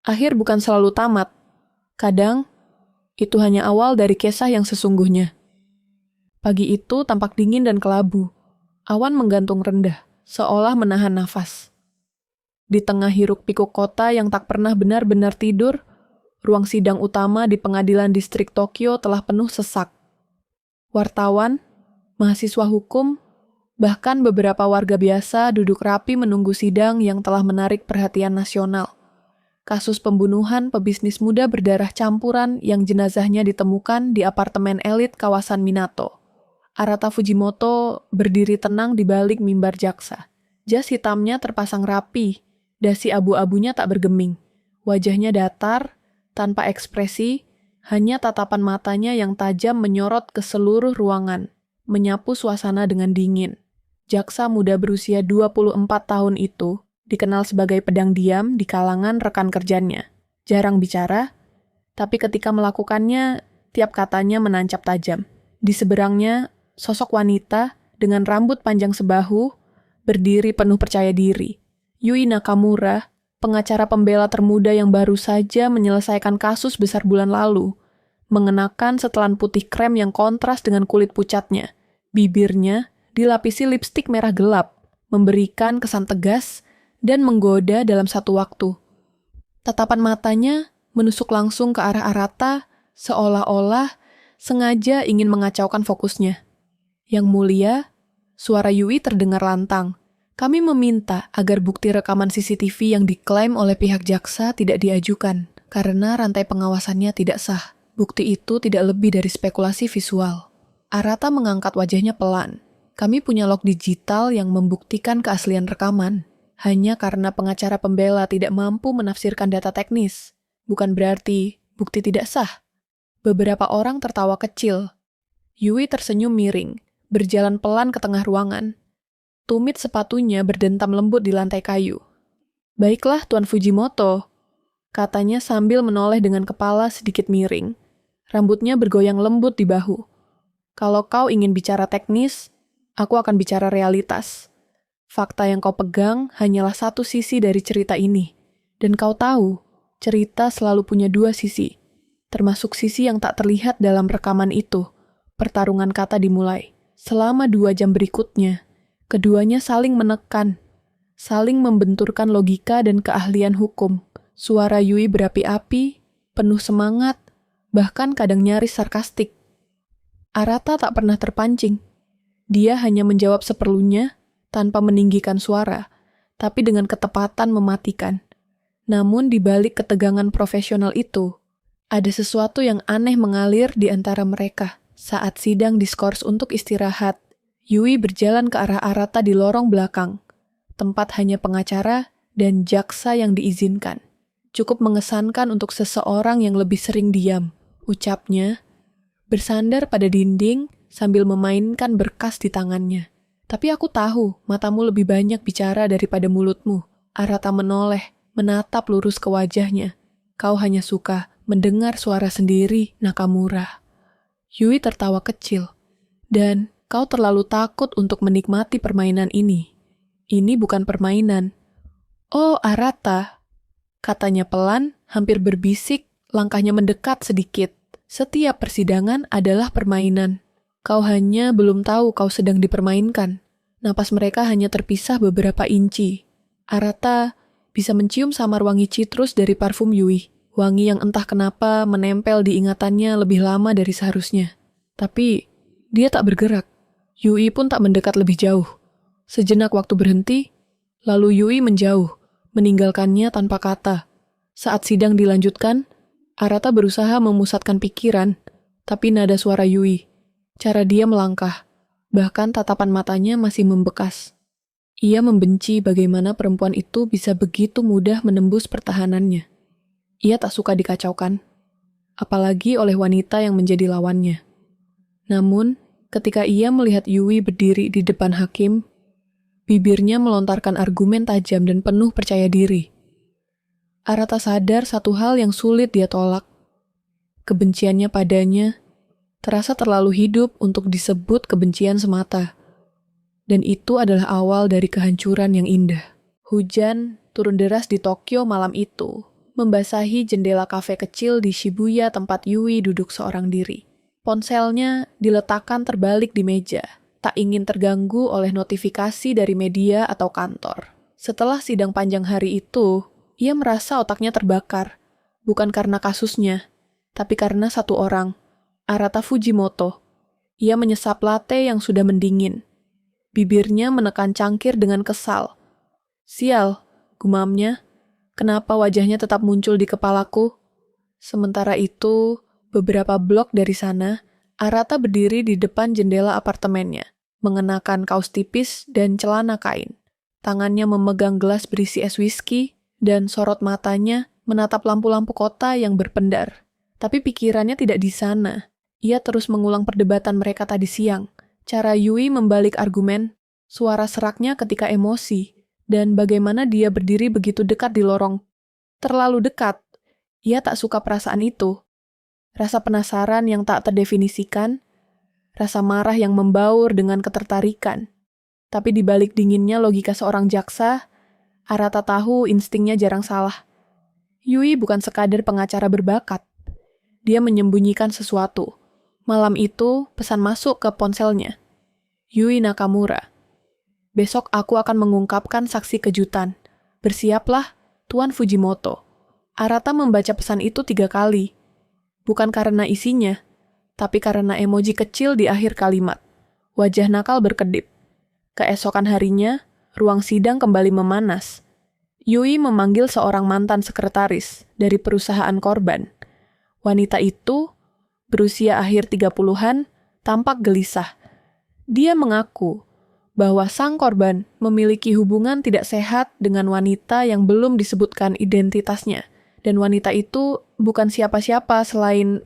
Akhir bukan selalu tamat. Kadang, itu hanya awal dari kisah yang sesungguhnya. Pagi itu tampak dingin dan kelabu. Awan menggantung rendah, seolah menahan nafas. Di tengah hiruk-pikuk kota yang tak pernah benar-benar tidur, ruang sidang utama di pengadilan distrik Tokyo telah penuh sesak. Wartawan, mahasiswa hukum, bahkan beberapa warga biasa duduk rapi menunggu sidang yang telah menarik perhatian nasional. Kasus pembunuhan pebisnis muda berdarah campuran yang jenazahnya ditemukan di apartemen elit kawasan Minato. Arata Fujimoto berdiri tenang di balik mimbar jaksa. Jas hitamnya terpasang rapi, dasi abu-abunya tak bergeming. Wajahnya datar, tanpa ekspresi, hanya tatapan matanya yang tajam menyorot ke seluruh ruangan, menyapu suasana dengan dingin. Jaksa muda berusia 24 tahun itu dikenal sebagai pedang diam di kalangan rekan kerjanya. Jarang bicara, tapi ketika melakukannya, tiap katanya menancap tajam. Di seberangnya, sosok wanita dengan rambut panjang sebahu, berdiri penuh percaya diri. Yui Nakamura, pengacara pembela termuda yang baru saja menyelesaikan kasus besar bulan lalu, mengenakan setelan putih krem yang kontras dengan kulit pucatnya. Bibirnya dilapisi lipstik merah gelap, memberikan kesan tegas dan menggoda dalam satu waktu. Tatapan matanya menusuk langsung ke arah Arata, seolah-olah sengaja ingin mengacaukan fokusnya. Yang mulia, suara Yui terdengar lantang. Kami meminta agar bukti rekaman CCTV yang diklaim oleh pihak jaksa tidak diajukan, karena rantai pengawasannya tidak sah. Bukti itu tidak lebih dari spekulasi visual. Arata mengangkat wajahnya pelan. Kami punya log digital yang membuktikan keaslian rekaman. Hanya karena pengacara pembela tidak mampu menafsirkan data teknis, bukan berarti bukti tidak sah. Beberapa orang tertawa kecil. Yui tersenyum miring, berjalan pelan ke tengah ruangan. Tumit sepatunya berdentam lembut di lantai kayu. Baiklah, Tuan Fujimoto, katanya sambil menoleh dengan kepala sedikit miring. Rambutnya bergoyang lembut di bahu. Kalau kau ingin bicara teknis, aku akan bicara realitas. Fakta yang kau pegang hanyalah satu sisi dari cerita ini. Dan kau tahu, cerita selalu punya dua sisi. Termasuk sisi yang tak terlihat dalam rekaman itu. Pertarungan kata dimulai. Selama 2 jam berikutnya, keduanya saling menekan, saling membenturkan logika dan keahlian hukum. Suara Yui berapi-api, penuh semangat, bahkan kadang nyaris sarkastik. Arata tak pernah terpancing. Dia hanya menjawab seperlunya, tanpa meninggikan suara, tapi dengan ketepatan mematikan. Namun di balik ketegangan profesional itu, ada sesuatu yang aneh mengalir di antara mereka. Saat sidang diskors untuk istirahat, Yui berjalan ke arah Arata di lorong belakang, tempat hanya pengacara dan jaksa yang diizinkan. Cukup mengesankan untuk seseorang yang lebih sering diam, ucapnya, bersandar pada dinding sambil memainkan berkas di tangannya. Tapi aku tahu, matamu lebih banyak bicara daripada mulutmu. Arata menoleh, menatap lurus ke wajahnya. Kau hanya suka mendengar suara sendiri, Nakamura. Yui tertawa kecil. Dan kau terlalu takut untuk menikmati permainan ini. Ini bukan permainan. Oh, Arata, katanya pelan, hampir berbisik, langkahnya mendekat sedikit. Setiap persidangan adalah permainan. Kau hanya belum tahu kau sedang dipermainkan. Napas mereka hanya terpisah beberapa inci. Arata bisa mencium samar wangi citrus dari parfum Yui. Wangi yang entah kenapa menempel di ingatannya lebih lama dari seharusnya. Tapi dia tak bergerak. Yui pun tak mendekat lebih jauh. Sejenak waktu berhenti, lalu Yui menjauh, meninggalkannya tanpa kata. Saat sidang dilanjutkan, Arata berusaha memusatkan pikiran, tapi nada suara Yui, cara dia melangkah, bahkan tatapan matanya masih membekas. Ia membenci bagaimana perempuan itu bisa begitu mudah menembus pertahanannya. Ia tak suka dikacaukan, apalagi oleh wanita yang menjadi lawannya. Namun, ketika ia melihat Yui berdiri di depan hakim, bibirnya melontarkan argumen tajam dan penuh percaya diri. Arata sadar satu hal yang sulit dia tolak. Kebenciannya padanya terasa terlalu hidup untuk disebut kebencian semata. Dan itu adalah awal dari kehancuran yang indah. Hujan turun deras di Tokyo malam itu, membasahi jendela kafe kecil di Shibuya tempat Yui duduk seorang diri. Ponselnya diletakkan terbalik di meja, tak ingin terganggu oleh notifikasi dari media atau kantor. Setelah sidang panjang hari itu, ia merasa otaknya terbakar, bukan karena kasusnya, tapi karena satu orang, Arata Fujimoto. Ia menyesap latte yang sudah mendingin. Bibirnya menekan cangkir dengan kesal. "Sial," gumamnya, "kenapa wajahnya tetap muncul di kepalaku?" Sementara itu, beberapa blok dari sana, Arata berdiri di depan jendela apartemennya, mengenakan kaos tipis dan celana kain. Tangannya memegang gelas berisi es whisky, dan sorot matanya menatap lampu-lampu kota yang berpendar. Tapi pikirannya tidak di sana. Ia terus mengulang perdebatan mereka tadi siang, cara Yui membalik argumen, suara seraknya ketika emosi, dan bagaimana dia berdiri begitu dekat di lorong. Terlalu dekat. Ia tak suka perasaan itu. Rasa penasaran yang tak terdefinisikan, rasa marah yang membaur dengan ketertarikan. Tapi di balik dinginnya logika seorang jaksa, Arata tahu instingnya jarang salah. Yui bukan sekadar pengacara berbakat. Dia menyembunyikan sesuatu. Malam itu, pesan masuk ke ponselnya. "Yui Nakamura. Besok aku akan mengungkapkan saksi kejutan. Bersiaplah, Tuan Fujimoto." Arata membaca pesan itu 3 kali. Bukan karena isinya, tapi karena emoji kecil di akhir kalimat. Wajah nakal berkedip. Keesokan harinya, ruang sidang kembali memanas. Yui memanggil seorang mantan sekretaris dari perusahaan korban. Wanita itu, berusia akhir 30-an, tampak gelisah. Dia mengaku bahwa sang korban memiliki hubungan tidak sehat dengan wanita yang belum disebutkan identitasnya. Dan wanita itu bukan siapa-siapa selain...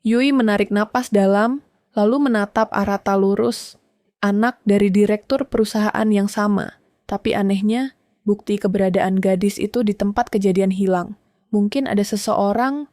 Yui menarik napas dalam, lalu menatap Arata lurus, anak dari direktur perusahaan yang sama. Tapi anehnya, bukti keberadaan gadis itu di tempat kejadian hilang. Mungkin ada seseorang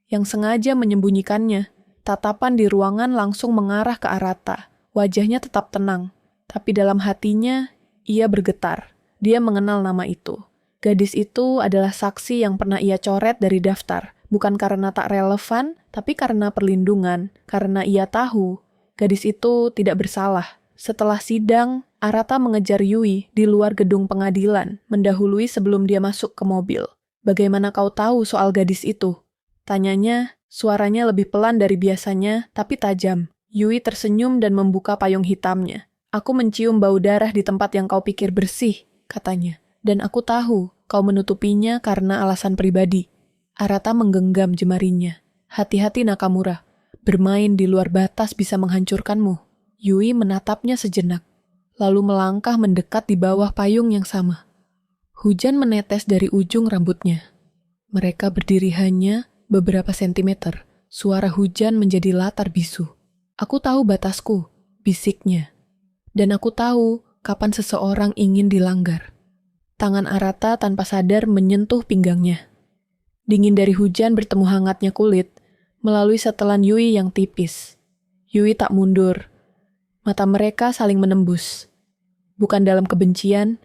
yang sengaja menyembunyikannya. Tatapan di ruangan langsung mengarah ke Arata. Wajahnya tetap tenang, tapi dalam hatinya ia bergetar. Dia mengenal nama itu. Gadis itu adalah saksi yang pernah ia coret dari daftar, bukan karena tak relevan, tapi karena perlindungan, karena ia tahu gadis itu tidak bersalah. Setelah sidang, Arata mengejar Yui di luar gedung pengadilan, mendahului sebelum dia masuk ke mobil. "Bagaimana kau tahu soal gadis itu?" tanyanya. Suaranya lebih pelan dari biasanya, tapi tajam. Yui tersenyum dan membuka payung hitamnya. "Aku mencium bau darah di tempat yang kau pikir bersih," katanya. "Dan aku tahu kau menutupinya karena alasan pribadi." Arata menggenggam jemarinya. "Hati-hati Nakamura, bermain di luar batas bisa menghancurkanmu." Yui menatapnya sejenak, lalu melangkah mendekat di bawah payung yang sama. Hujan menetes dari ujung rambutnya. Mereka berdiri hanya beberapa sentimeter. Suara hujan menjadi latar bisu. "Aku tahu batasku," bisiknya. "Dan aku tahu kapan seseorang ingin dilanggar." Tangan Arata tanpa sadar menyentuh pinggangnya. Dingin dari hujan bertemu hangatnya kulit, melalui setelan Yui yang tipis. Yui tak mundur. Mata mereka saling menembus. Bukan dalam kebencian,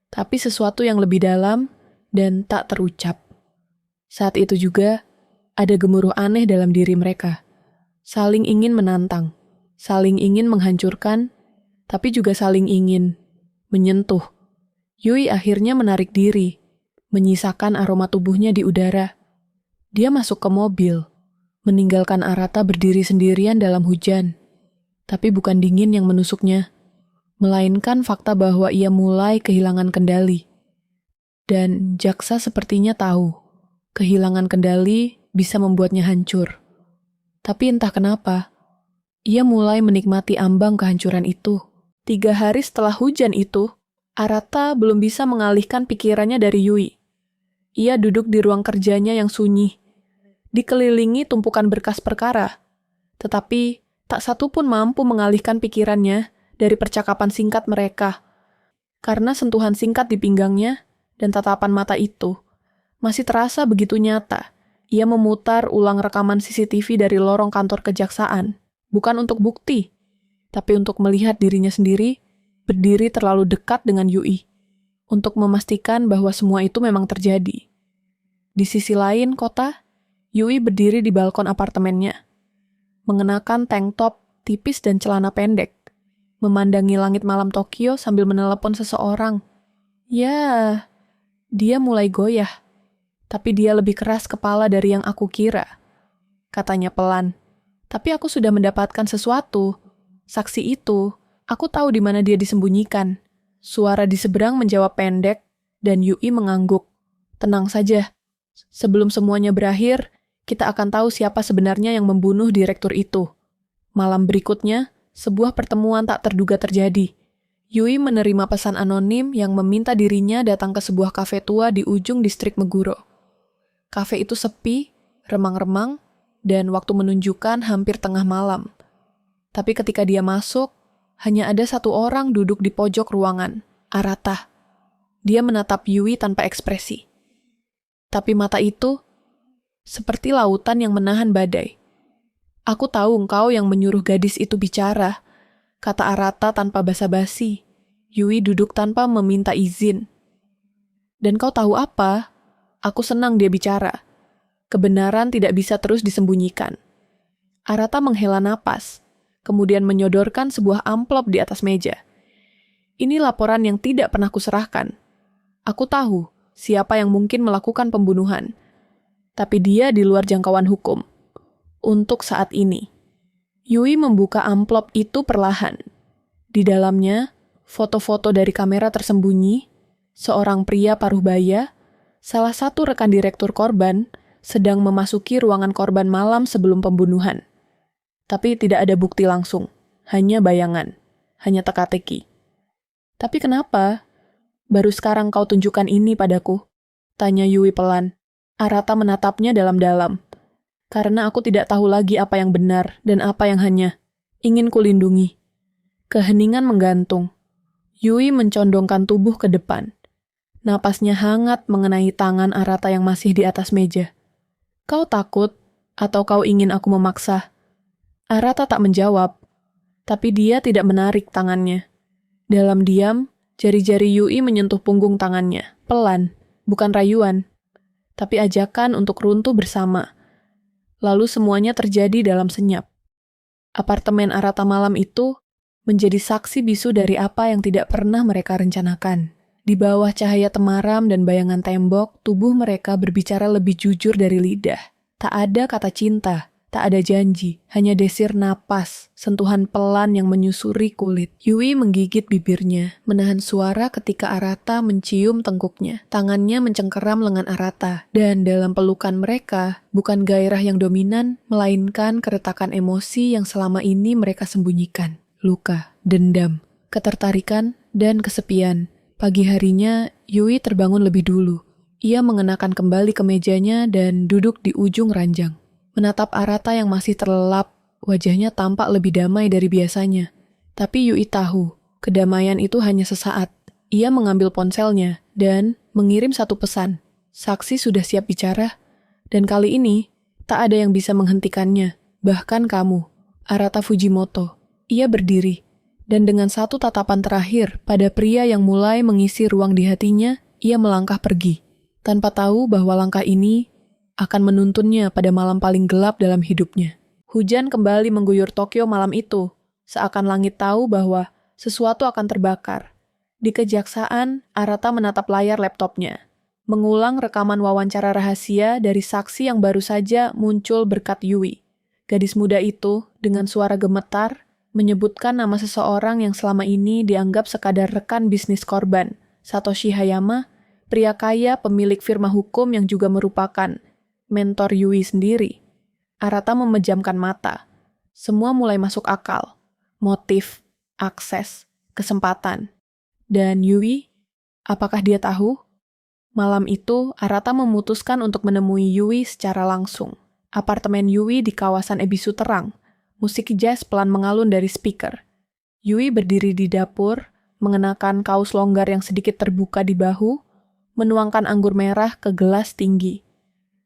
tapi sesuatu yang lebih dalam dan tak terucap. Saat itu juga, ada gemuruh aneh dalam diri mereka. Saling ingin menantang, saling ingin menghancurkan, tapi juga saling ingin menyentuh. Yui akhirnya menarik diri, menyisakan aroma tubuhnya di udara. Dia masuk ke mobil, meninggalkan Arata berdiri sendirian dalam hujan. Tapi bukan dingin yang menusuknya, melainkan fakta bahwa ia mulai kehilangan kendali. Dan jaksa sepertinya tahu, kehilangan kendali bisa membuatnya hancur. Tapi entah kenapa, ia mulai menikmati ambang kehancuran itu. 3 hari setelah hujan itu, Arata belum bisa mengalihkan pikirannya dari Yui. Ia duduk di ruang kerjanya yang sunyi, dikelilingi tumpukan berkas perkara, tetapi tak satu pun mampu mengalihkan pikirannya dari percakapan singkat mereka. Karena sentuhan singkat di pinggangnya dan tatapan mata itu masih terasa begitu nyata. Ia memutar ulang rekaman CCTV dari lorong kantor kejaksaan, bukan untuk bukti, tapi untuk melihat dirinya sendiri berdiri terlalu dekat dengan Yui, untuk memastikan bahwa semua itu memang terjadi. Di sisi lain kota, Yui berdiri di balkon apartemennya, mengenakan tank top tipis dan celana pendek, memandangi langit malam Tokyo sambil menelepon seseorang. Ya, dia mulai goyah, tapi dia lebih keras kepala dari yang aku kira. Katanya pelan, tapi aku sudah mendapatkan sesuatu. Saksi itu, aku tahu di mana dia disembunyikan. Suara di seberang menjawab pendek, dan Yui mengangguk. Tenang saja, sebelum semuanya berakhir, kita akan tahu siapa sebenarnya yang membunuh direktur itu. Malam berikutnya, sebuah pertemuan tak terduga terjadi. Yui menerima pesan anonim yang meminta dirinya datang ke sebuah kafe tua di ujung distrik Meguro. Kafe itu sepi, remang-remang, dan waktu menunjukkan hampir tengah malam. Tapi ketika dia masuk, hanya ada satu orang duduk di pojok ruangan, Arata. Dia menatap Yui tanpa ekspresi. Tapi mata itu seperti lautan yang menahan badai. Aku tahu engkau yang menyuruh gadis itu bicara, kata Arata tanpa basa-basi. Yui duduk tanpa meminta izin. Dan kau tahu apa? Aku senang dia bicara. Kebenaran tidak bisa terus disembunyikan. Arata menghela napas, kemudian menyodorkan sebuah amplop di atas meja. Ini laporan yang tidak pernah kuserahkan. Aku tahu siapa yang mungkin melakukan pembunuhan. Tapi dia di luar jangkauan hukum. Untuk saat ini. Yui membuka amplop itu perlahan. Di dalamnya, foto-foto dari kamera tersembunyi, seorang pria paruh baya, salah satu rekan direktur korban, sedang memasuki ruangan korban malam sebelum pembunuhan. Tapi tidak ada bukti langsung, hanya bayangan, hanya teka-teki. Tapi kenapa? Baru sekarang kau tunjukkan ini padaku, tanya Yui pelan. Arata menatapnya dalam-dalam. Karena aku tidak tahu lagi apa yang benar dan apa yang hanya ingin kulindungi. Keheningan menggantung. Yui mencondongkan tubuh ke depan. Napasnya hangat mengenai tangan Arata yang masih di atas meja. Kau takut atau kau ingin aku memaksa? Arata tak menjawab, tapi dia tidak menarik tangannya. Dalam diam, jari-jari Yui menyentuh punggung tangannya, pelan, bukan rayuan, tapi ajakan untuk runtuh bersama. Lalu semuanya terjadi dalam senyap. Apartemen Arata malam itu menjadi saksi bisu dari apa yang tidak pernah mereka rencanakan. Di bawah cahaya temaram dan bayangan tembok, tubuh mereka berbicara lebih jujur dari lidah. Tak ada kata cinta, tak ada janji, hanya desir napas, sentuhan pelan yang menyusuri kulit. Yui menggigit bibirnya, menahan suara ketika Arata mencium tengkuknya. Tangannya mencengkeram lengan Arata, dan dalam pelukan mereka, bukan gairah yang dominan, melainkan keretakan emosi yang selama ini mereka sembunyikan. Luka, dendam, ketertarikan, dan kesepian. Pagi harinya, Yui terbangun lebih dulu. Ia mengenakan kembali kemejanya dan duduk di ujung ranjang. Menatap Arata yang masih terlelap, wajahnya tampak lebih damai dari biasanya. Tapi Yui tahu, kedamaian itu hanya sesaat. Ia mengambil ponselnya dan mengirim satu pesan. Saksi sudah siap bicara, dan kali ini tak ada yang bisa menghentikannya, bahkan kamu, Arata Fujimoto. Ia berdiri, dan dengan satu tatapan terakhir pada pria yang mulai mengisi ruang di hatinya, ia melangkah pergi, tanpa tahu bahwa langkah ini akan menuntunnya pada malam paling gelap dalam hidupnya. Hujan kembali mengguyur Tokyo malam itu, seakan langit tahu bahwa sesuatu akan terbakar. Di kejaksaan, Arata menatap layar laptopnya, mengulang rekaman wawancara rahasia dari saksi yang baru saja muncul berkat Yui. Gadis muda itu, dengan suara gemetar, menyebutkan nama seseorang yang selama ini dianggap sekadar rekan bisnis korban, Satoshi Hayama, pria kaya pemilik firma hukum yang juga merupakan mentor Yui sendiri. Arata memejamkan mata. Semua mulai masuk akal. Motif, akses, kesempatan. Dan Yui, apakah dia tahu? Malam itu, Arata memutuskan untuk menemui Yui secara langsung. Apartemen Yui di kawasan Ebisu terang. Musik jazz pelan mengalun dari speaker. Yui berdiri di dapur, mengenakan kaos longgar yang sedikit terbuka di bahu, menuangkan anggur merah ke gelas tinggi.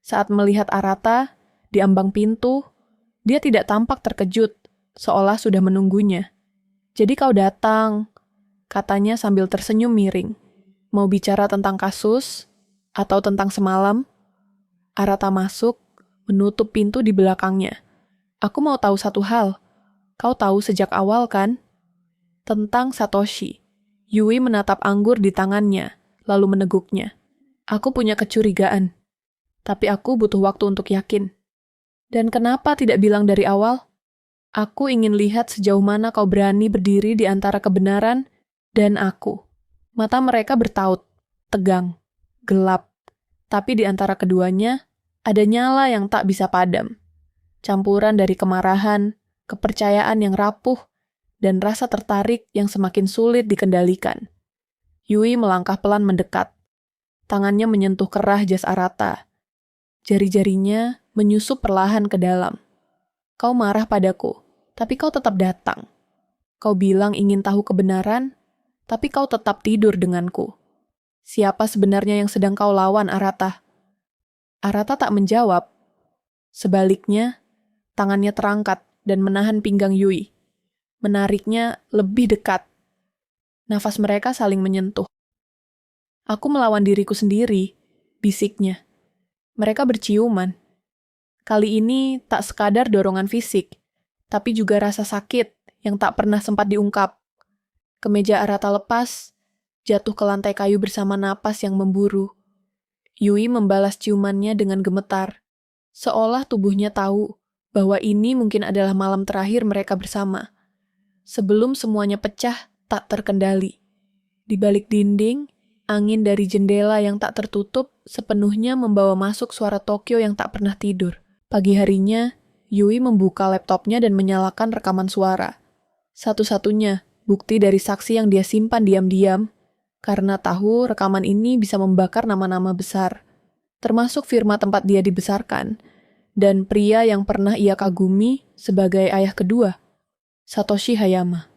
Saat melihat Arata, di ambang pintu, dia tidak tampak terkejut, seolah sudah menunggunya. Jadi kau datang, katanya sambil tersenyum miring. Mau bicara tentang kasus, atau tentang semalam? Arata masuk, menutup pintu di belakangnya. Aku mau tahu satu hal. Kau tahu sejak awal kan? Tentang Satoshi. Yui menatap anggur di tangannya, lalu meneguknya. Aku punya kecurigaan. Tapi aku butuh waktu untuk yakin. Dan kenapa tidak bilang dari awal? Aku ingin lihat sejauh mana kau berani berdiri di antara kebenaran dan aku. Mata mereka bertaut, tegang, gelap. Tapi di antara keduanya, ada nyala yang tak bisa padam. Campuran dari kemarahan, kepercayaan yang rapuh, dan rasa tertarik yang semakin sulit dikendalikan. Yui melangkah pelan mendekat. Tangannya menyentuh kerah jas Arata. Jari-jarinya menyusup perlahan ke dalam. Kau marah padaku, tapi kau tetap datang. Kau bilang ingin tahu kebenaran, tapi kau tetap tidur denganku. Siapa sebenarnya yang sedang kau lawan, Arata? Arata tak menjawab. Sebaliknya, tangannya terangkat dan menahan pinggang Yui. Menariknya lebih dekat. Nafas mereka saling menyentuh. Aku melawan diriku sendiri, bisiknya. Mereka berciuman. Kali ini tak sekadar dorongan fisik, tapi juga rasa sakit yang tak pernah sempat diungkap. Kemeja Arata lepas, jatuh ke lantai kayu bersama napas yang memburu. Yui membalas ciumannya dengan gemetar, seolah tubuhnya tahu bahwa ini mungkin adalah malam terakhir mereka bersama. Sebelum semuanya pecah, tak terkendali. Di balik dinding, angin dari jendela yang tak tertutup sepenuhnya membawa masuk suara Tokyo yang tak pernah tidur. Pagi harinya, Yui membuka laptopnya dan menyalakan rekaman suara. Satu-satunya bukti dari saksi yang dia simpan diam-diam, karena tahu rekaman ini bisa membakar nama-nama besar, termasuk firma tempat dia dibesarkan, dan pria yang pernah ia kagumi sebagai ayah kedua, Satoshi Hayama.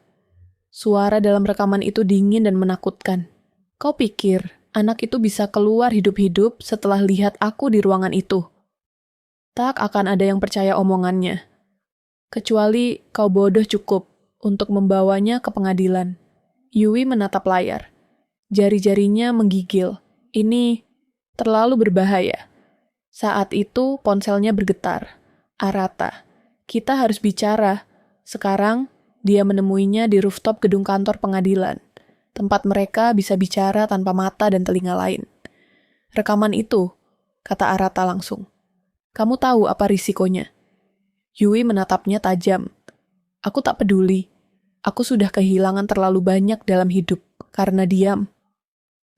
Suara dalam rekaman itu dingin dan menakutkan. Kau pikir anak itu bisa keluar hidup-hidup setelah lihat aku di ruangan itu? Tak akan ada yang percaya omongannya. Kecuali kau bodoh cukup untuk membawanya ke pengadilan. Yui menatap layar. Jari-jarinya menggigil. Ini terlalu berbahaya. Saat itu ponselnya bergetar. Arata, kita harus bicara. Sekarang, dia menemuinya di rooftop gedung kantor pengadilan, tempat mereka bisa bicara tanpa mata dan telinga lain. Rekaman itu, kata Arata langsung. Kamu tahu apa risikonya? Yui menatapnya tajam. Aku tak peduli. Aku sudah kehilangan terlalu banyak dalam hidup, karena diam.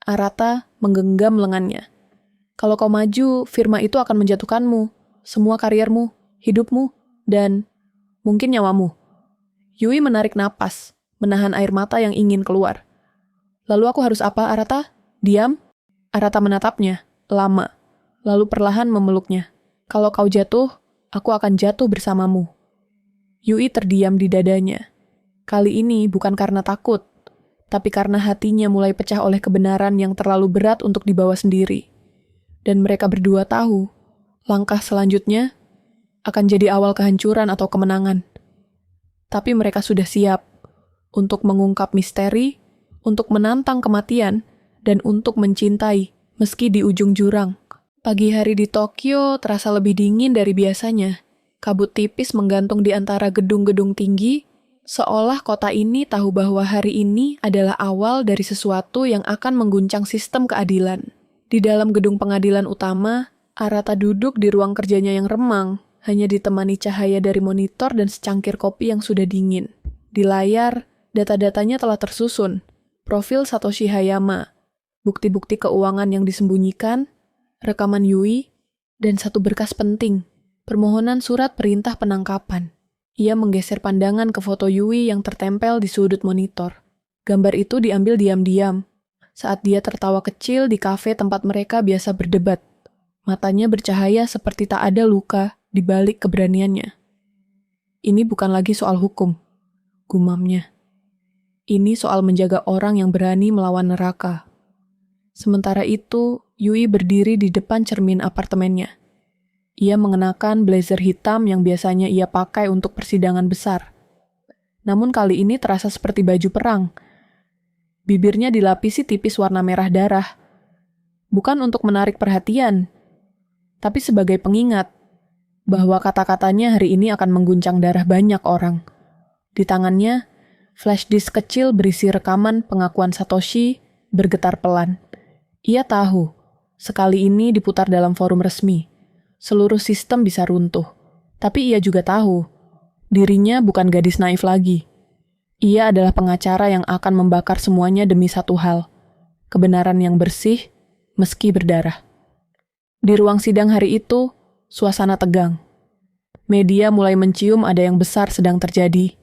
Arata menggenggam lengannya. Kalau kau maju, firma itu akan menjatuhkanmu, semua karirmu, hidupmu, dan mungkin nyawamu. Yui menarik napas, menahan air mata yang ingin keluar. Lalu aku harus apa, Arata? Diam? Arata menatapnya, lama, lalu perlahan memeluknya. Kalau kau jatuh, aku akan jatuh bersamamu. Yui terdiam di dadanya. Kali ini bukan karena takut, tapi karena hatinya mulai pecah oleh kebenaran yang terlalu berat untuk dibawa sendiri. Dan mereka berdua tahu, langkah selanjutnya akan jadi awal kehancuran atau kemenangan. Tapi mereka sudah siap untuk mengungkap misteri, untuk menantang kematian, dan untuk mencintai meski di ujung jurang. Pagi hari di Tokyo terasa lebih dingin dari biasanya. Kabut tipis menggantung di antara gedung-gedung tinggi, seolah kota ini tahu bahwa hari ini adalah awal dari sesuatu yang akan mengguncang sistem keadilan. Di dalam gedung pengadilan utama, Arata duduk di ruang kerjanya yang remang, hanya ditemani cahaya dari monitor dan secangkir kopi yang sudah dingin. Di layar, data-datanya telah tersusun. Profil Satoshi Hayama, bukti-bukti keuangan yang disembunyikan, rekaman Yui, dan satu berkas penting, permohonan surat perintah penangkapan. Ia menggeser pandangan ke foto Yui yang tertempel di sudut monitor. Gambar itu diambil diam-diam, saat dia tertawa kecil di kafe tempat mereka biasa berdebat. Matanya bercahaya seperti tak ada luka di balik keberaniannya. Ini bukan lagi soal hukum, gumamnya. Ini soal menjaga orang yang berani melawan neraka. Sementara itu, Yui berdiri di depan cermin apartemennya. Ia mengenakan blazer hitam yang biasanya ia pakai untuk persidangan besar. Namun kali ini terasa seperti baju perang. Bibirnya dilapisi tipis warna merah darah. Bukan untuk menarik perhatian, tapi sebagai pengingat bahwa kata-katanya hari ini akan mengguncang darah banyak orang. Di tangannya, flash disk kecil berisi rekaman pengakuan Satoshi bergetar pelan. Ia tahu, sekali ini diputar dalam forum resmi, seluruh sistem bisa runtuh. Tapi ia juga tahu, dirinya bukan gadis naif lagi. Ia adalah pengacara yang akan membakar semuanya demi satu hal, kebenaran yang bersih meski berdarah. Di ruang sidang hari itu, suasana tegang. Media mulai mencium ada yang besar sedang terjadi.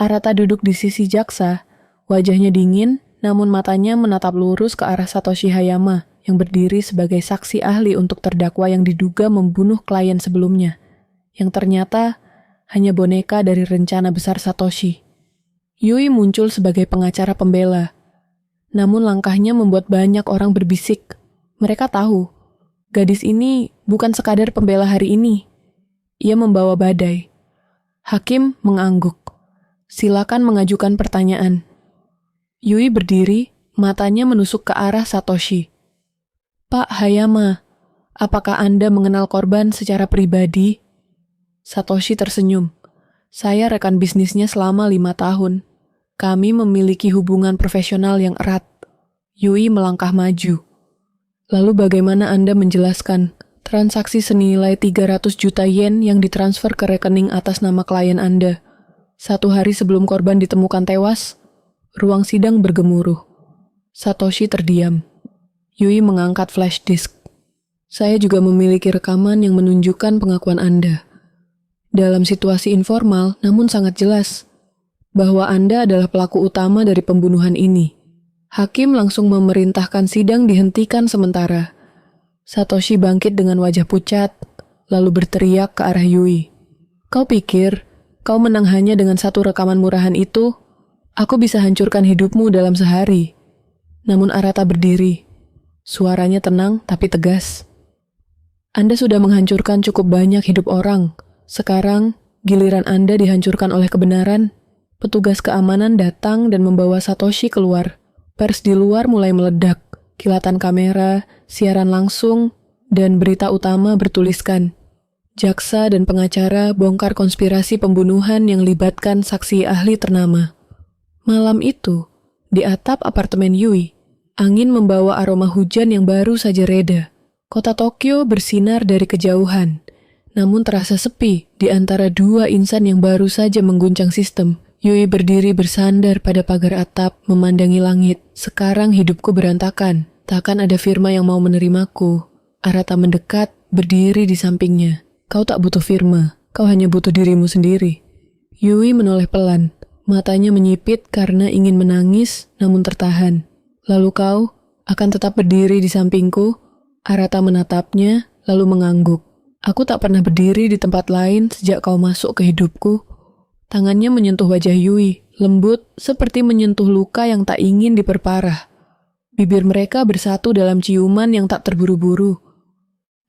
Arata duduk di sisi jaksa, wajahnya dingin, namun matanya menatap lurus ke arah Satoshi Hayama yang berdiri sebagai saksi ahli untuk terdakwa yang diduga membunuh klien sebelumnya, yang ternyata hanya boneka dari rencana besar Satoshi. Yui muncul sebagai pengacara pembela, namun langkahnya membuat banyak orang berbisik. Mereka tahu, gadis ini bukan sekadar pembela hari ini. Ia membawa badai. Hakim mengangguk. Silakan mengajukan pertanyaan. Yui berdiri, matanya menusuk ke arah Satoshi. Pak Hayama, apakah Anda mengenal korban secara pribadi? Satoshi tersenyum. Saya rekan bisnisnya selama 5 tahun. Kami memiliki hubungan profesional yang erat. Yui melangkah maju. Lalu bagaimana Anda menjelaskan transaksi senilai 300 juta yen yang ditransfer ke rekening atas nama klien Anda? 1 hari sebelum korban ditemukan tewas, ruang sidang bergemuruh. Satoshi terdiam. Yui mengangkat flash disk. Saya juga memiliki rekaman yang menunjukkan pengakuan Anda. Dalam situasi informal, namun sangat jelas, bahwa Anda adalah pelaku utama dari pembunuhan ini. Hakim langsung memerintahkan sidang dihentikan sementara. Satoshi bangkit dengan wajah pucat, lalu berteriak ke arah Yui. Kau pikir kau menang hanya dengan 1 rekaman murahan itu? Aku bisa hancurkan hidupmu dalam sehari. Namun Arata berdiri. Suaranya tenang tapi tegas. Anda sudah menghancurkan cukup banyak hidup orang. Sekarang, giliran Anda dihancurkan oleh kebenaran. Petugas keamanan datang dan membawa Satoshi keluar. Pers di luar mulai meledak. Kilatan kamera, siaran langsung, dan berita utama bertuliskan, jaksa dan pengacara bongkar konspirasi pembunuhan yang libatkan saksi ahli ternama. Malam itu, di atap apartemen Yui, angin membawa aroma hujan yang baru saja reda. Kota Tokyo bersinar dari kejauhan, namun terasa sepi di antara 2 insan yang baru saja mengguncang sistem. Yui berdiri bersandar pada pagar atap, memandangi langit. Sekarang hidupku berantakan, takkan ada firma yang mau menerimaku. Arata mendekat, berdiri di sampingnya. Kau tak butuh firma, kau hanya butuh dirimu sendiri. Yui menoleh pelan, matanya menyipit karena ingin menangis namun tertahan. Lalu kau akan tetap berdiri di sampingku? Arata menatapnya, lalu mengangguk. Aku tak pernah berdiri di tempat lain sejak kau masuk ke hidupku. Tangannya menyentuh wajah Yui, lembut seperti menyentuh luka yang tak ingin diperparah. Bibir mereka bersatu dalam ciuman yang tak terburu-buru.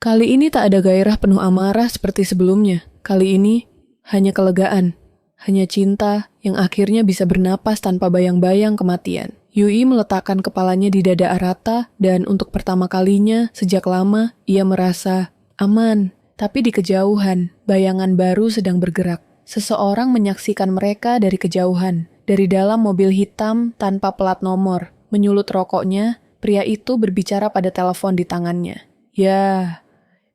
Kali ini tak ada gairah penuh amarah seperti sebelumnya. Kali ini hanya kelegaan, hanya cinta yang akhirnya bisa bernapas tanpa bayang-bayang kematian. Yui meletakkan kepalanya di dada Arata dan untuk pertama kalinya sejak lama ia merasa aman. Tapi di kejauhan, bayangan baru sedang bergerak. Seseorang menyaksikan mereka dari kejauhan. Dari dalam mobil hitam tanpa plat nomor, menyulut rokoknya, pria itu berbicara pada telepon di tangannya. Ya,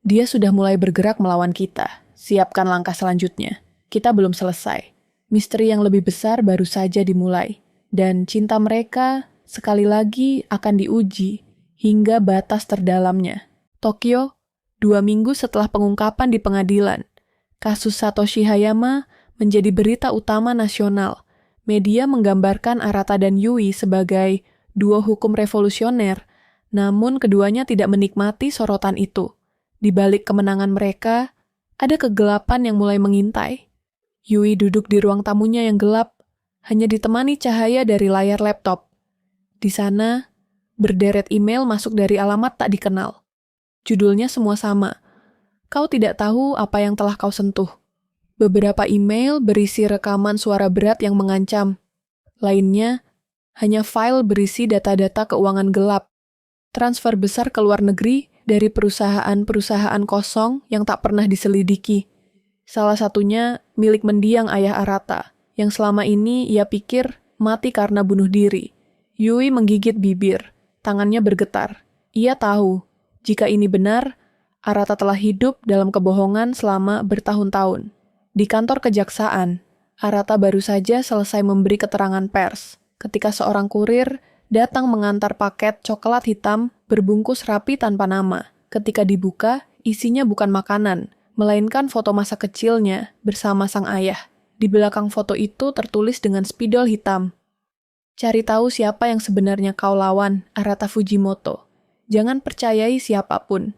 dia sudah mulai bergerak melawan kita. Siapkan langkah selanjutnya. Kita belum selesai. Misteri yang lebih besar baru saja dimulai. Dan cinta mereka sekali lagi akan diuji hingga batas terdalamnya. Tokyo, 2 minggu setelah pengungkapan di pengadilan, kasus Satoshi Hayama menjadi berita utama nasional. Media menggambarkan Arata dan Yui sebagai duo hukum revolusioner, namun keduanya tidak menikmati sorotan itu. Di balik kemenangan mereka, ada kegelapan yang mulai mengintai. Yui duduk di ruang tamunya yang gelap, hanya ditemani cahaya dari layar laptop. Di sana, berderet email masuk dari alamat tak dikenal. Judulnya semua sama. Kau tidak tahu apa yang telah kau sentuh. Beberapa email berisi rekaman suara berat yang mengancam. Lainnya, hanya file berisi data-data keuangan gelap. Transfer besar ke luar negeri dari perusahaan-perusahaan kosong yang tak pernah diselidiki. Salah satunya milik mendiang ayah Arata, yang selama ini ia pikir mati karena bunuh diri. Yui menggigit bibir, tangannya bergetar. Ia tahu, jika ini benar, Arata telah hidup dalam kebohongan selama bertahun-tahun. Di kantor kejaksaan, Arata baru saja selesai memberi keterangan pers, ketika seorang kurir datang mengantar paket coklat hitam berbungkus rapi tanpa nama. Ketika dibuka, isinya bukan makanan, melainkan foto masa kecilnya bersama sang ayah. Di belakang foto itu tertulis dengan spidol hitam, "Cari tahu siapa yang sebenarnya kau lawan, Arata Fujimoto. Jangan percayai siapapun,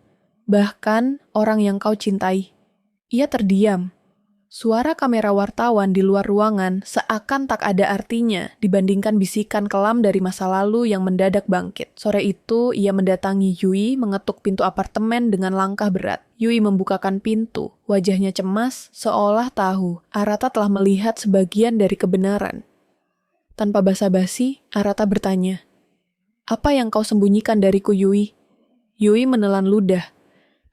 bahkan orang yang kau cintai." Ia terdiam. Suara kamera wartawan di luar ruangan seakan tak ada artinya dibandingkan bisikan kelam dari masa lalu yang mendadak bangkit. Sore itu, ia mendatangi Yui mengetuk pintu apartemen dengan langkah berat. Yui membukakan pintu, wajahnya cemas, seolah tahu Arata telah melihat sebagian dari kebenaran. Tanpa basa-basi, Arata bertanya, "Apa yang kau sembunyikan dariku, Yui?" Yui menelan ludah.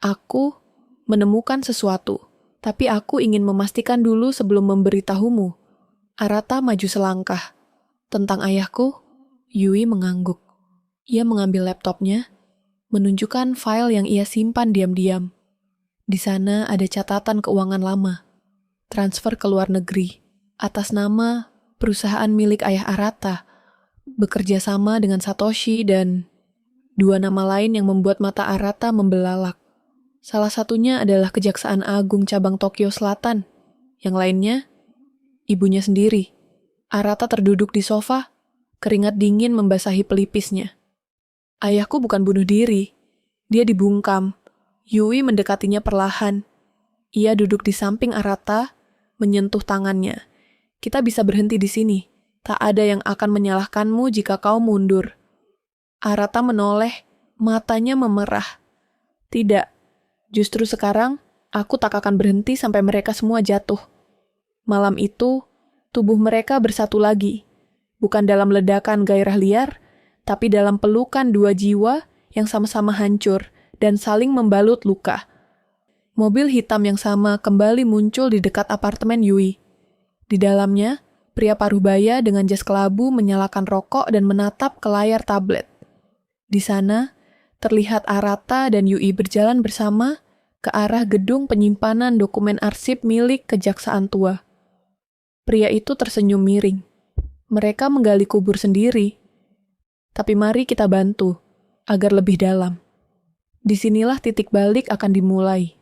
"Aku menemukan sesuatu. Tapi aku ingin memastikan dulu sebelum memberitahumu." Arata maju selangkah. "Tentang ayahku?" Yui mengangguk. Ia mengambil laptopnya, menunjukkan file yang ia simpan diam-diam. Di sana ada catatan keuangan lama, transfer ke luar negeri, atas nama perusahaan milik ayah Arata, bekerja sama dengan Satoshi dan dua nama lain yang membuat mata Arata membelalak. Salah satunya adalah Kejaksaan Agung Cabang Tokyo Selatan. Yang lainnya, ibunya sendiri. Arata terduduk di sofa, keringat dingin membasahi pelipisnya. "Ayahku bukan bunuh diri. Dia dibungkam." Yui mendekatinya perlahan. Ia duduk di samping Arata, menyentuh tangannya. "Kita bisa berhenti di sini. Tak ada yang akan menyalahkanmu jika kau mundur." Arata menoleh, matanya memerah. "Tidak. Justru sekarang, aku tak akan berhenti sampai mereka semua jatuh." Malam itu, tubuh mereka bersatu lagi. Bukan dalam ledakan gairah liar, tapi dalam pelukan dua jiwa yang sama-sama hancur dan saling membalut luka. Mobil hitam yang sama kembali muncul di dekat apartemen Yui. Di dalamnya, pria paruhbaya dengan jas kelabu menyalakan rokok dan menatap ke layar tablet. Di sana, terlihat Arata dan Yui berjalan bersama ke arah gedung penyimpanan dokumen arsip milik Kejaksaan Tua. Pria itu tersenyum miring. "Mereka menggali kubur sendiri. Tapi mari kita bantu, agar lebih dalam. Disinilah titik balik akan dimulai.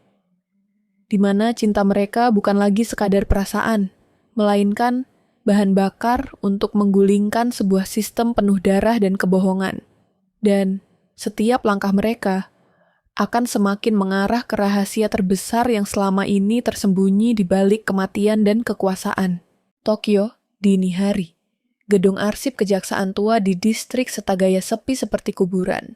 Di mana cinta mereka bukan lagi sekadar perasaan, melainkan bahan bakar untuk menggulingkan sebuah sistem penuh darah dan kebohongan. Dan setiap langkah mereka akan semakin mengarah ke rahasia terbesar yang selama ini tersembunyi di balik kematian dan kekuasaan." Tokyo, dini hari. Gedung arsip Kejaksaan Tua di distrik Setagaya sepi seperti kuburan.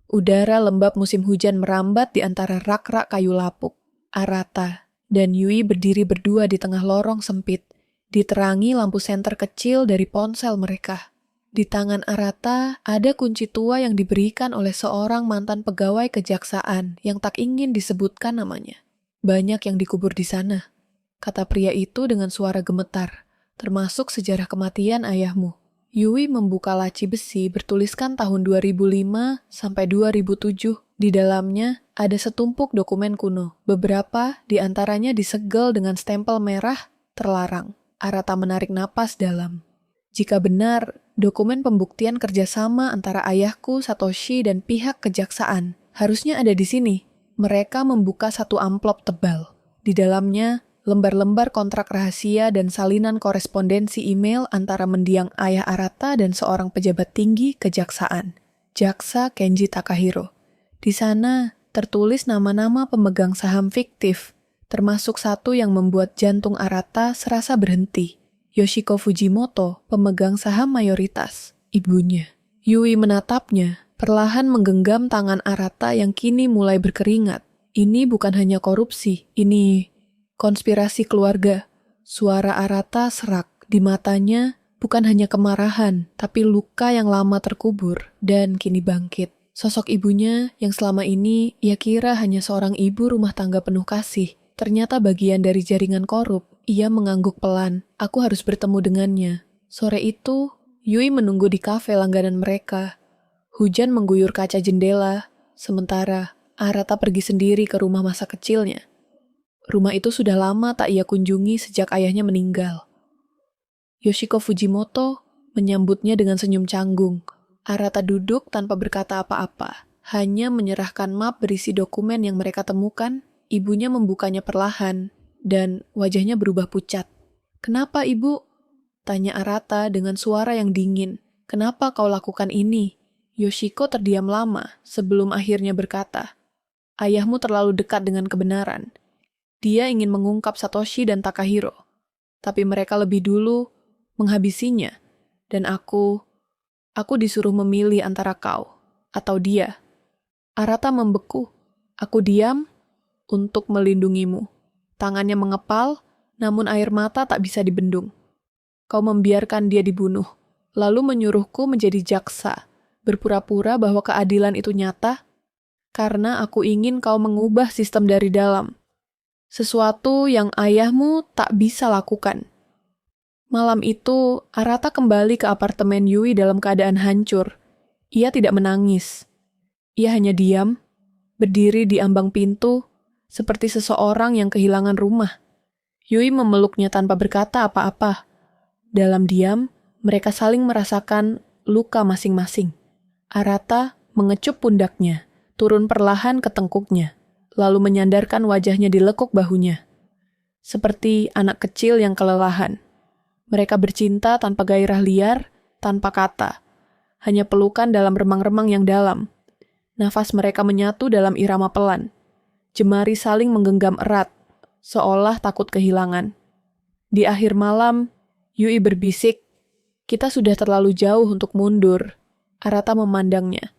Udara lembab musim hujan merambat di antara rak-rak kayu lapuk. Arata dan Yui berdiri berdua di tengah lorong sempit, diterangi lampu senter kecil dari ponsel mereka. Di tangan Arata ada kunci tua yang diberikan oleh seorang mantan pegawai kejaksaan yang tak ingin disebutkan namanya. "Banyak yang dikubur di sana," kata pria itu dengan suara gemetar, "termasuk sejarah kematian ayahmu." Yui membuka laci besi bertuliskan tahun 2005 sampai 2007. Di dalamnya ada setumpuk dokumen kuno. Beberapa di antaranya disegel dengan stempel merah terlarang. Arata menarik napas dalam. Jika benar, dokumen pembuktian kerjasama antara ayahku, Satoshi, dan pihak kejaksaan harusnya ada di sini. Mereka membuka satu amplop tebal. Di dalamnya, lembar-lembar kontrak rahasia dan salinan korespondensi email antara mendiang ayah Arata dan seorang pejabat tinggi kejaksaan, Jaksa Kenji Takahiro. Di sana, tertulis nama-nama pemegang saham fiktif, termasuk satu yang membuat jantung Arata serasa berhenti. Yoshiko Fujimoto, pemegang saham mayoritas, ibunya. Yui menatapnya, perlahan menggenggam tangan Arata yang kini mulai berkeringat. Ini bukan hanya korupsi, ini konspirasi keluarga. Suara Arata serak. Di matanya bukan hanya kemarahan, tapi luka yang lama terkubur dan kini bangkit. Sosok ibunya yang selama ini ia kira hanya seorang ibu rumah tangga penuh kasih, ternyata bagian dari jaringan korup. Ia mengangguk pelan. Aku harus bertemu dengannya. Sore itu, Yui menunggu di kafe langganan mereka. Hujan mengguyur kaca jendela, sementara Arata pergi sendiri ke rumah masa kecilnya. Rumah itu sudah lama tak ia kunjungi sejak ayahnya meninggal. Yoshiko Fujimoto menyambutnya dengan senyum canggung. Arata duduk tanpa berkata apa-apa, hanya menyerahkan map berisi dokumen yang mereka temukan. Ibunya membukanya perlahan, dan wajahnya berubah pucat. "Kenapa, Ibu?" tanya Arata dengan suara yang dingin. "Kenapa kau lakukan ini?" Yoshiko terdiam lama sebelum akhirnya berkata, "Ayahmu terlalu dekat dengan kebenaran. Dia ingin mengungkap Satoshi dan Takahiro, tapi mereka lebih dulu menghabisinya, dan aku disuruh memilih antara kau atau dia." Arata membeku. "Aku diam untuk melindungimu." Tangannya mengepal, namun air mata tak bisa dibendung. "Kau membiarkan dia dibunuh, lalu menyuruhku menjadi jaksa, berpura-pura bahwa keadilan itu nyata, karena aku ingin kau mengubah sistem dari dalam. Sesuatu yang ayahmu tak bisa lakukan." Malam itu, Arata kembali ke apartemen Yui dalam keadaan hancur. Ia tidak menangis. Ia hanya diam, berdiri di ambang pintu, seperti seseorang yang kehilangan rumah. Yui memeluknya tanpa berkata apa-apa. Dalam diam, mereka saling merasakan luka masing-masing. Arata mengecup pundaknya, turun perlahan ke tengkuknya, lalu menyandarkan wajahnya di lekuk bahunya. Seperti anak kecil yang kelelahan. Mereka bercinta tanpa gairah liar, tanpa kata. Hanya pelukan dalam remang-remang yang dalam. Nafas mereka menyatu dalam irama pelan. Jemari saling menggenggam erat, seolah takut kehilangan. Di akhir malam, Yui berbisik, "Kita sudah terlalu jauh untuk mundur." Arata memandangnya.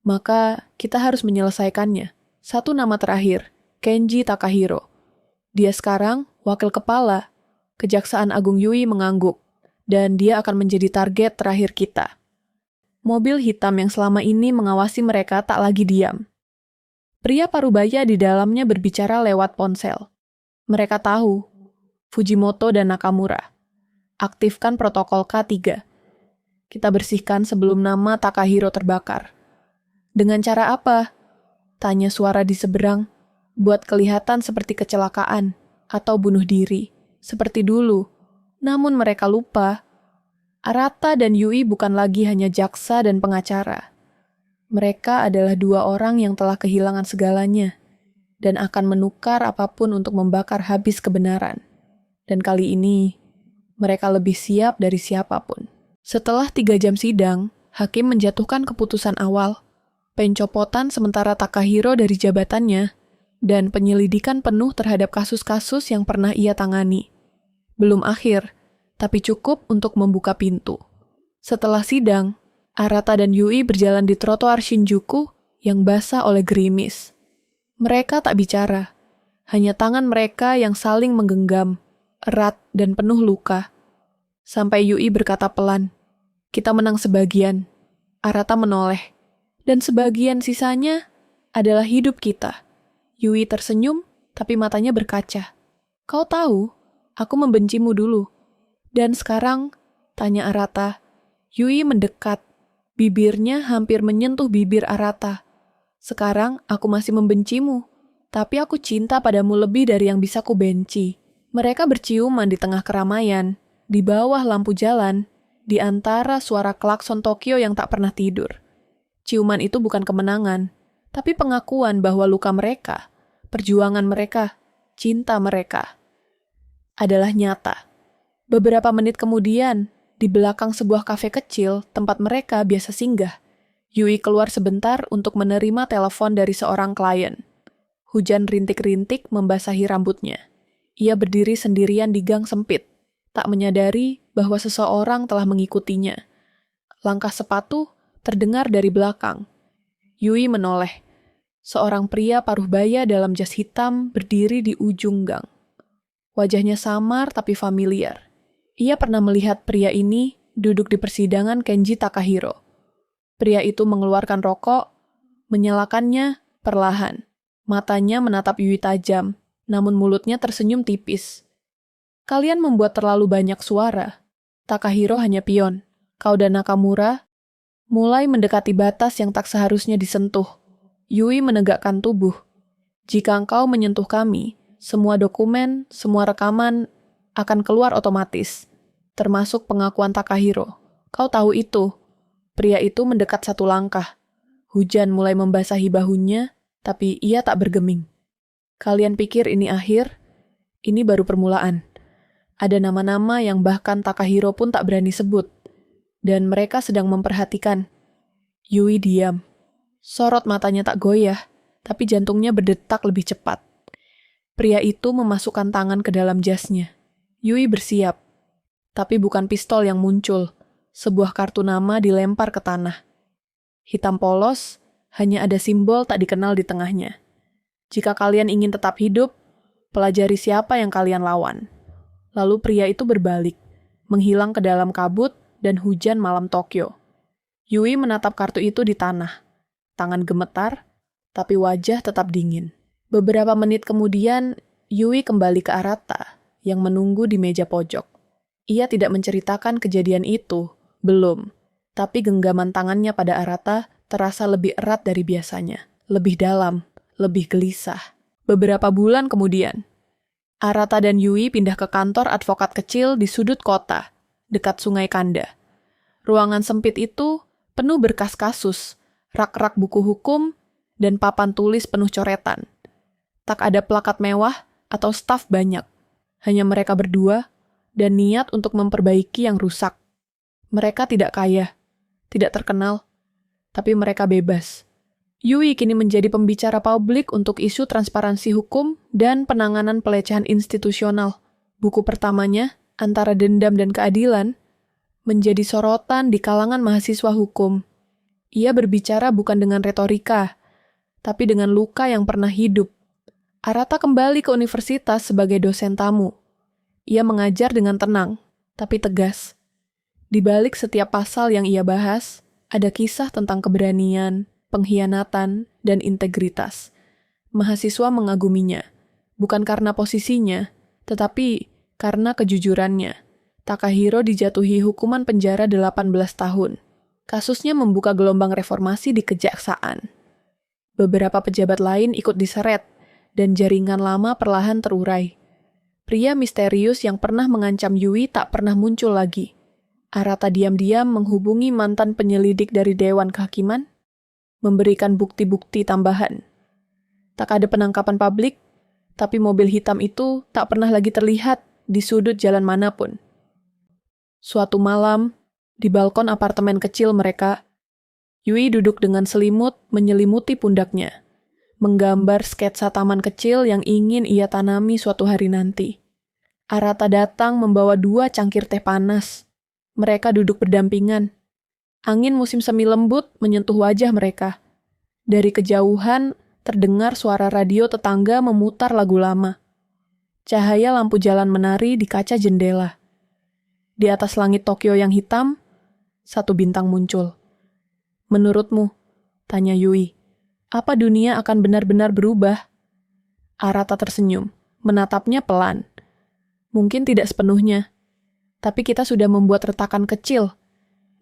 "Maka kita harus menyelesaikannya. Satu nama terakhir, Kenji Takahiro. Dia sekarang wakil kepala." Kejaksaan Agung Yui mengangguk, dan dia akan menjadi target terakhir kita. Mobil hitam yang selama ini mengawasi mereka tak lagi diam. Pria parubaya di dalamnya berbicara lewat ponsel. Mereka tahu, Fujimoto dan Nakamura. Aktifkan protokol K3. Kita bersihkan sebelum nama Takahiro terbakar. "Dengan cara apa?" tanya suara di seberang, buat kelihatan seperti kecelakaan atau bunuh diri. Seperti dulu, namun mereka lupa. Arata dan Yui bukan lagi hanya jaksa dan pengacara. Mereka adalah dua orang yang telah kehilangan segalanya dan akan menukar apapun untuk membakar habis kebenaran. Dan kali ini, mereka lebih siap dari siapapun. Setelah 3 jam sidang, hakim menjatuhkan keputusan awal, pencopotan sementara Takahiro dari jabatannya, dan penyelidikan penuh terhadap kasus-kasus yang pernah ia tangani. Belum akhir, tapi cukup untuk membuka pintu. Setelah sidang, Arata dan Yui berjalan di trotoar Shinjuku yang basah oleh gerimis. Mereka tak bicara, hanya tangan mereka yang saling menggenggam, erat dan penuh luka. Sampai Yui berkata pelan, "Kita menang sebagian." Arata menoleh, "Dan sebagian sisanya adalah hidup kita." Yui tersenyum, tapi matanya berkaca. "Kau tahu, aku membencimu dulu." "Dan sekarang?" tanya Arata. Yui mendekat. Bibirnya hampir menyentuh bibir Arata. "Sekarang aku masih membencimu, tapi aku cinta padamu lebih dari yang bisa ku benci." Mereka berciuman di tengah keramaian, di bawah lampu jalan, di antara suara klakson Tokyo yang tak pernah tidur. Ciuman itu bukan kemenangan, tapi pengakuan bahwa luka mereka, perjuangan mereka, cinta mereka, adalah nyata. Beberapa menit kemudian, di belakang sebuah kafe kecil tempat mereka biasa singgah, Yui keluar sebentar untuk menerima telepon dari seorang klien. Hujan rintik-rintik membasahi rambutnya. Ia berdiri sendirian di gang sempit, tak menyadari bahwa seseorang telah mengikutinya. Langkah sepatu terdengar dari belakang. Yui menoleh. Seorang pria paruh baya dalam jas hitam berdiri di ujung gang. Wajahnya samar tapi familiar. Ia pernah melihat pria ini duduk di persidangan Kenji Takahiro. Pria itu mengeluarkan rokok, menyalakannya perlahan. Matanya menatap Yui tajam, namun mulutnya tersenyum tipis. Kalian membuat terlalu banyak suara. Takahiro hanya pion. Kau dan Nakamura mulai mendekati batas yang tak seharusnya disentuh. Yui menegakkan tubuh. Jika engkau menyentuh kami, semua dokumen, semua rekaman akan keluar otomatis. Termasuk pengakuan Takahiro. Kau tahu itu. Pria itu mendekat satu langkah. Hujan mulai membasahi bahunya, tapi ia tak bergeming. Kalian pikir ini akhir? Ini baru permulaan. Ada nama-nama yang bahkan Takahiro pun tak berani sebut. Dan mereka sedang memperhatikan. Yui diam. Sorot matanya tak goyah, tapi jantungnya berdetak lebih cepat. Pria itu memasukkan tangan ke dalam jasnya. Yui bersiap. Tapi bukan pistol yang muncul. Sebuah kartu nama dilempar ke tanah. Hitam polos, hanya ada simbol tak dikenal di tengahnya. Jika kalian ingin tetap hidup, pelajari siapa yang kalian lawan. Lalu pria itu berbalik, menghilang ke dalam kabut dan hujan malam Tokyo. Yui menatap kartu itu di tanah. Tangan gemetar, tapi wajah tetap dingin. Beberapa menit kemudian, Yui kembali ke Arata yang menunggu di meja pojok. Ia tidak menceritakan kejadian itu, belum. Tapi genggaman tangannya pada Arata terasa lebih erat dari biasanya, lebih dalam, lebih gelisah. Beberapa bulan kemudian, Arata dan Yui pindah ke kantor advokat kecil di sudut kota, dekat Sungai Kanda. Ruangan sempit itu penuh berkas kasus, rak-rak buku hukum, dan papan tulis penuh coretan. Tak ada plakat mewah atau staf banyak, hanya mereka berdua dan niat untuk memperbaiki yang rusak. Mereka tidak kaya, tidak terkenal, tapi mereka bebas. Yui kini menjadi pembicara publik untuk isu transparansi hukum dan penanganan pelecehan institusional. Buku pertamanya, Antara Dendam dan Keadilan, menjadi sorotan di kalangan mahasiswa hukum. Ia berbicara bukan dengan retorika, tapi dengan luka yang pernah hidup. Arata kembali ke universitas sebagai dosen tamu. Ia mengajar dengan tenang, tapi tegas. Di balik setiap pasal yang ia bahas, ada kisah tentang keberanian, pengkhianatan, dan integritas. Mahasiswa mengaguminya, bukan karena posisinya, tetapi karena kejujurannya. Takahiro dijatuhi hukuman penjara 18 tahun. Kasusnya membuka gelombang reformasi di kejaksaan. Beberapa pejabat lain ikut diseret, dan jaringan lama perlahan terurai. Pria misterius yang pernah mengancam Yui tak pernah muncul lagi. Arata diam-diam menghubungi mantan penyelidik dari Dewan Kehakiman, memberikan bukti-bukti tambahan. Tak ada penangkapan publik, tapi mobil hitam itu tak pernah lagi terlihat di sudut jalan manapun. Suatu malam, di balkon apartemen kecil mereka, Yui duduk dengan selimut menyelimuti pundaknya, menggambar sketsa taman kecil yang ingin ia tanami suatu hari nanti. Arata datang membawa 2 cangkir teh panas. Mereka duduk berdampingan. Angin musim semi lembut menyentuh wajah mereka. Dari kejauhan, terdengar suara radio tetangga memutar lagu lama. Cahaya lampu jalan menari di kaca jendela. Di atas langit Tokyo yang hitam, 1 bintang muncul. Menurutmu, tanya Yui, apa dunia akan benar-benar berubah? Arata tersenyum, menatapnya pelan. Mungkin tidak sepenuhnya. Tapi kita sudah membuat retakan kecil.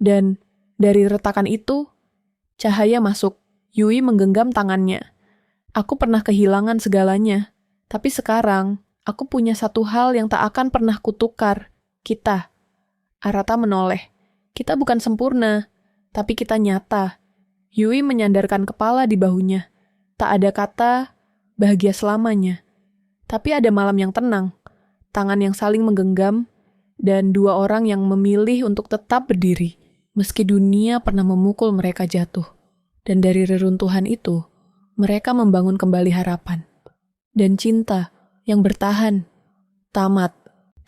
Dan dari retakan itu, cahaya masuk. Yui menggenggam tangannya. Aku pernah kehilangan segalanya. Tapi sekarang, aku punya satu hal yang tak akan pernah kutukar. Kita. Arata menoleh. Kita bukan sempurna, tapi kita nyata. Yui menyandarkan kepala di bahunya. Tak ada kata, bahagia selamanya. Tapi ada malam yang tenang. Tangan yang saling menggenggam, dan 2 orang yang memilih untuk tetap berdiri, meski dunia pernah memukul mereka jatuh. Dan dari reruntuhan itu, mereka membangun kembali harapan. Dan cinta yang bertahan. Tamat.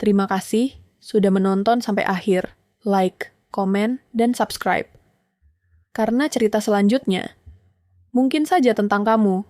Terima kasih sudah menonton sampai akhir. Like, komen, dan subscribe. Karena cerita selanjutnya, mungkin saja tentang kamu.